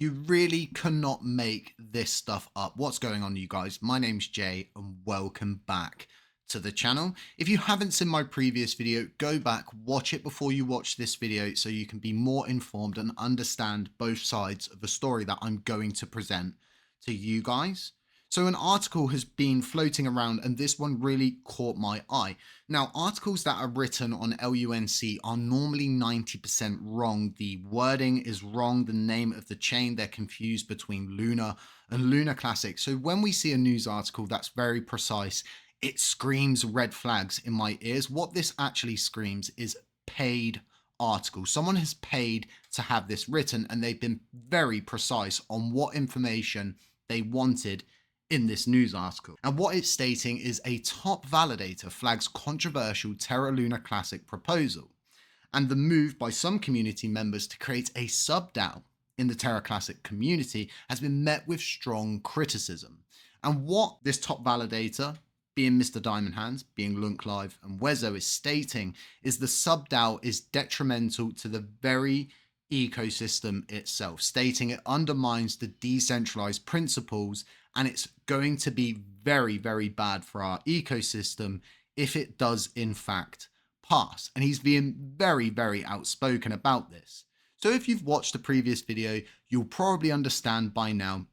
You really cannot make this stuff up. What's going on, you guys? My name's Jay and welcome back to the channel. If you haven't seen my previous video, go back, watch it before you watch this video so you can be more informed and understand both sides of the story that I'm going to present to you guys. So an article has been floating around and this one really caught my eye. Now, articles that are written on LUNC are normally 90% wrong. The wording is wrong. The name of the chain, they're confused between Luna and Luna Classic. So when we see a news article that's very precise, it screams red flags in my ears. What this actually screams is paid article. Someone has paid to have this written and they've been very precise on what information they wanted in this news article. And what it's stating is a top validator flags controversial Terra Luna Classic proposal and the move by some community members to create a sub-DAO in the Terra Classic community has been met with strong criticism. And what this top validator, being Mr. Diamond Hands, being LUNC Live and Wezo, is stating is the sub-DAO is detrimental to the very ecosystem itself, stating it undermines the decentralized principles and it's going to be very, very bad for our ecosystem if it does in fact pass. And he's being very, very outspoken about this. So if you've watched the previous video, you'll probably understand by now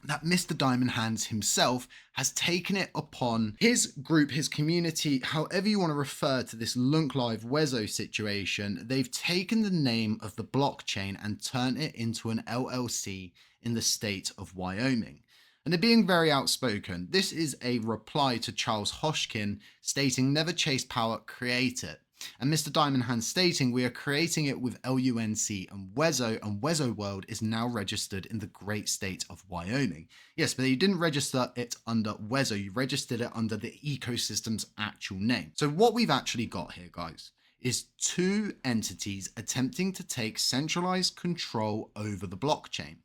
that Mr. Diamond Hands himself has taken it upon his group, his community, however you want to refer to this LUNC Live Wezo situation. They've taken the name of the blockchain and turned it into an LLC in the state of Wyoming. And they're being very outspoken. This is a reply to Charles Hoshkin stating, never chase power, create it. And Mr. Diamond Hands stating, we are creating it with LUNC and Wezo World is now registered in the great state of Wyoming. Yes, but you didn't register it under Wezo, you registered it under the ecosystem's actual name. So what we've actually got here, guys, is two entities attempting to take centralized control over the blockchain.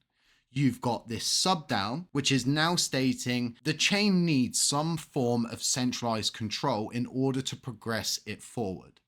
You've got this sub-DAO, which is now stating the chain needs some form of centralized control in order to progress it forward.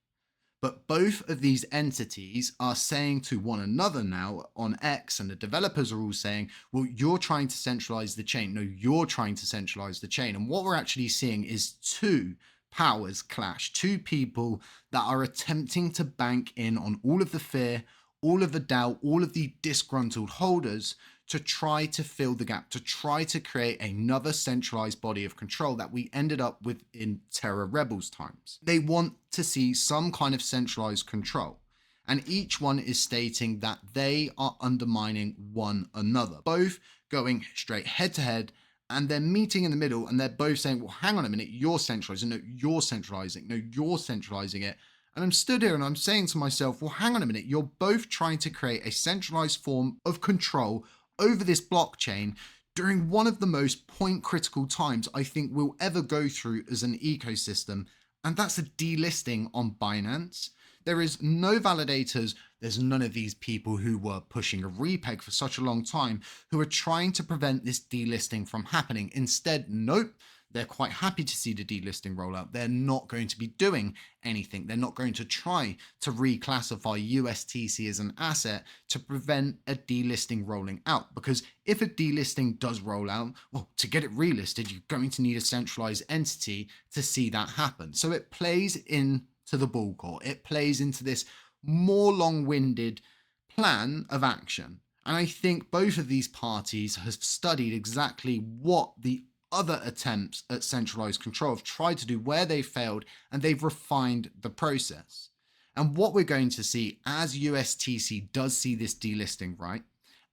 But both of these entities are saying to one another now on X, and the developers are all saying, well, you're trying to centralize the chain. No, you're trying to centralize the chain. And what we're actually seeing is two powers clash, two people that are attempting to bank in on all of the fear, all of the doubt, all of the disgruntled holders to try to fill the gap, to try to create another centralized body of control that we ended up with in Terra Rebels times. They want to see some kind of centralized control. And each one is stating that they are undermining one another, both going straight head to head, and they're meeting in the middle and they're both saying, well, hang on a minute, you're centralizing. No, you're centralizing. No, you're centralizing it. And I'm stood here and I'm saying to myself, well, hang on a minute, you're both trying to create a centralized form of control over this blockchain during one of the most point critical times I think we'll ever go through as an ecosystem. And that's a delisting on Binance. There is no validators. There's none of these people who were pushing a repeg for such a long time who are trying to prevent this delisting from happening. Instead, nope. They're quite happy to see the delisting roll out. They're not going to be doing anything. They're not going to try to reclassify USTC as an asset to prevent a delisting rolling out. Because if a delisting does roll out, well, to get it relisted, you're going to need a centralized entity to see that happen. So it plays into the ball court. It plays into this more long-winded plan of action. And I think both of these parties have studied exactly what the other attempts at centralized control have tried to do, where they failed, and they've refined the process. And what we're going to see as USTC does see this delisting, right,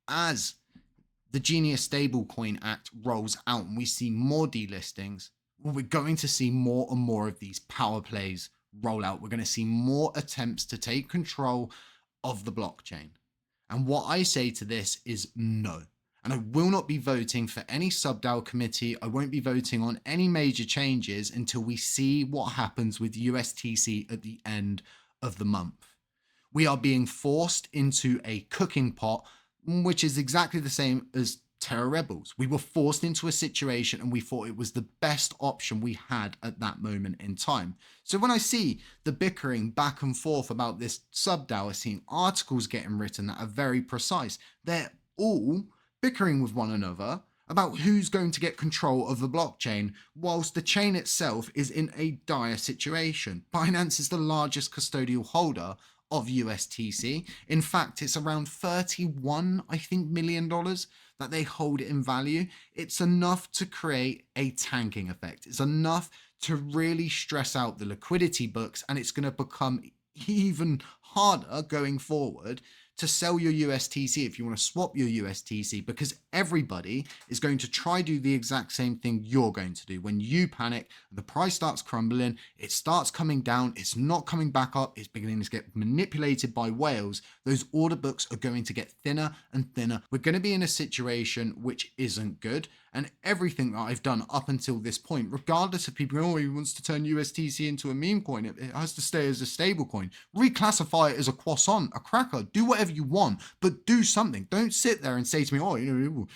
as the Genius Stablecoin Act rolls out and we see more delistings, well, we're going to see more and more of these power plays roll out. We're going to see more attempts to take control of the blockchain. And what I say to this is no. And I will not be voting for any sub-DAO committee. I won't be voting on any major changes until we see what happens with USTC at the end of the month. We are being forced into a cooking pot, which is exactly the same as Terra Rebels. We were forced into a situation and we thought it was the best option we had at that moment in time. So when I see the bickering back and forth about this sub-DAO, seeing articles getting written that are very precise, they're all bickering with one another about who's going to get control of the blockchain, whilst the chain itself is in a dire situation. Binance is the largest custodial holder of USTC. In fact, it's around 31, I think, $million that they hold in value. It's enough to create a tanking effect. It's enough to really stress out the liquidity books, and it's going to become even harder going forward to sell your USTC if you want to swap your USTC, because everybody is going to try do the exact same thing you're going to do. When you panic, the price starts crumbling, it starts coming down, it's not coming back up, it's beginning to get manipulated by whales. Those order books are going to get thinner and thinner. We're going to be in a situation which isn't good. And everything that I've done up until this point, regardless of people going, oh, he wants to turn USTC into a meme coin, it has to stay as a stable coin. Reclassify it as a croissant, a cracker, do whatever you want, but do something. Don't sit there and say to me, oh, you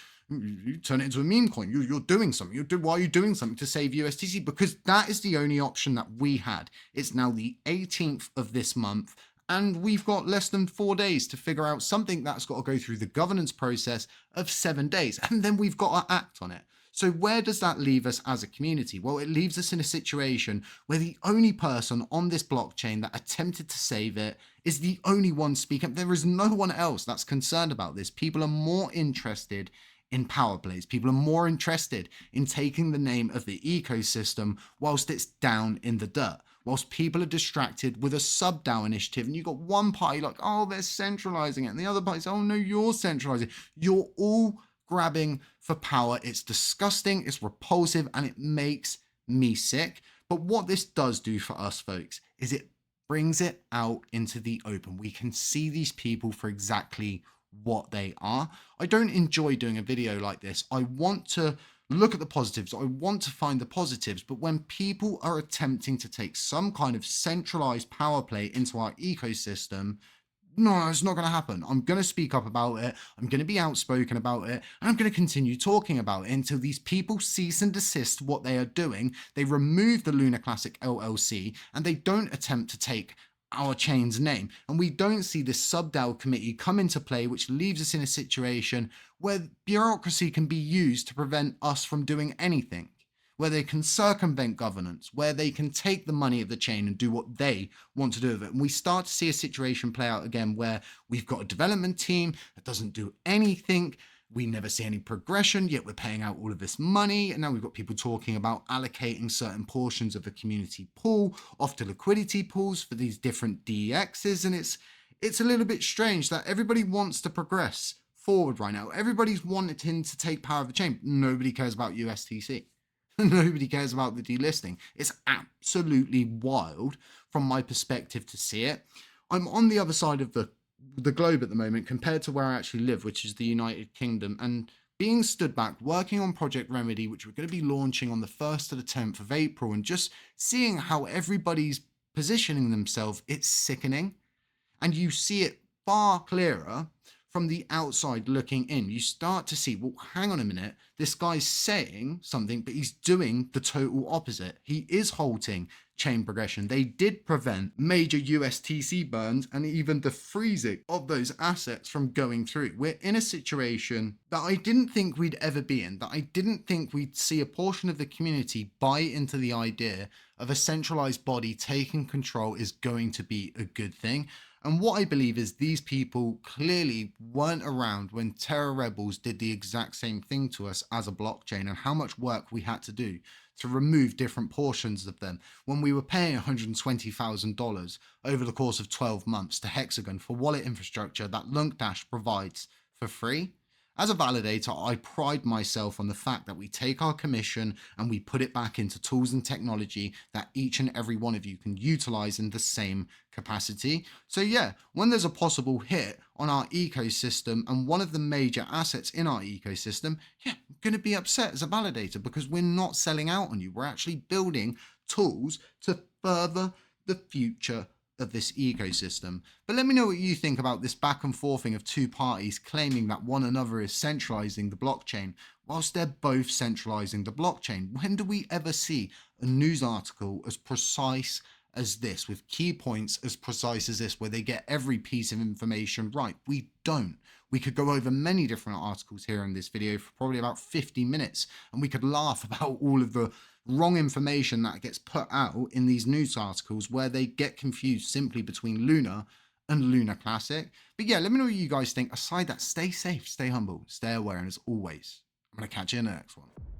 turn it into a meme coin. You're doing something. Why are you doing something to save USTC? Because that is the only option that we had. It's now the 18th of this month, and we've got less than 4 days to figure out something that's got to go through the governance process of 7 days. And then we've got to act on it. So where does that leave us as a community? Well, it leaves us in a situation where the only person on this blockchain that attempted to save it is the only one speaking. There is no one else that's concerned about this. People are more interested in power plays. People are more interested in taking the name of the ecosystem whilst it's down in the dirt. Whilst people are distracted with a sub-DAO initiative, and you've got one party like, oh, they're centralizing it, and the other party says, oh, no, you're centralizing it. You're all grabbing for power. It's disgusting, it's repulsive, and it makes me sick. But what this does do for us, folks, is it brings it out into the open. We can see these people for exactly what they are. I don't enjoy doing a video like this. I want to look at the positives. I want to find the positives. But when people are attempting to take some kind of centralized power play into our ecosystem, no, it's not going to happen. I'm going to speak up about it. I'm going to be outspoken about it. And I'm going to continue talking about it until these people cease and desist what they are doing. They remove the Lunar Classic LLC, and they don't attempt to take our chain's name. And we don't see this sub-DAO committee come into play, which leaves us in a situation where bureaucracy can be used to prevent us from doing anything, where they can circumvent governance, where they can take the money of the chain and do what they want to do with it. And we start to see a situation play out again where we've got a development team that doesn't do anything. We never see any progression, yet we're paying out all of this money. And now we've got people talking about allocating certain portions of the community pool off to liquidity pools for these different DEXs. And it's a little bit strange that everybody wants to progress forward right now. Everybody's wanting to take power of the chain. Nobody cares about USTC. Nobody cares about the delisting. It's absolutely wild from my perspective to see it. I'm on the other side of the globe at the moment compared to where I actually live, which is the United Kingdom, and being stood back, working on Project Remedy, which we're going to be launching on the 1st to the 10th of April, and just seeing how everybody's positioning themselves, it's sickening. And you see it far clearer from the outside looking in. You start to see, well, hang on a minute, this guy's saying something, but he's doing the total opposite. He is halting chain progression. They did prevent major USTC burns and even the freezing of those assets from going through. We're in a situation that I didn't think we'd ever be in, that I didn't think we'd see a portion of the community buy into the idea of a centralized body taking control is going to be a good thing. And what I believe is these people clearly weren't around when Terra Rebels did the exact same thing to us as a blockchain, and how much work we had to do to remove different portions of them when we were paying $120,000 over the course of 12 months to Hexagon for wallet infrastructure that LUNC Dash provides for free. As a validator, I pride myself on the fact that we take our commission and we put it back into tools and technology that each and every one of you can utilize in the same capacity. So yeah, when there's a possible hit on our ecosystem and one of the major assets in our ecosystem, yeah, I'm going to be upset as a validator because we're not selling out on you. We're actually building tools to further the future of this ecosystem. But let me know what you think about this back and forthing of two parties claiming that one another is centralizing the blockchain whilst they're both centralizing the blockchain. When do we ever see a news article as precise as this, with key points as precise as this, where they get every piece of information right. We don't. We could go over many different articles here in this video for probably about 50 minutes, and we could laugh about all of the wrong information that gets put out in these news articles where they get confused simply between Luna and Luna Classic. But yeah, let me know what you guys think. Aside that, stay safe, stay humble, stay aware, and as always, I'm going to catch you in the next one.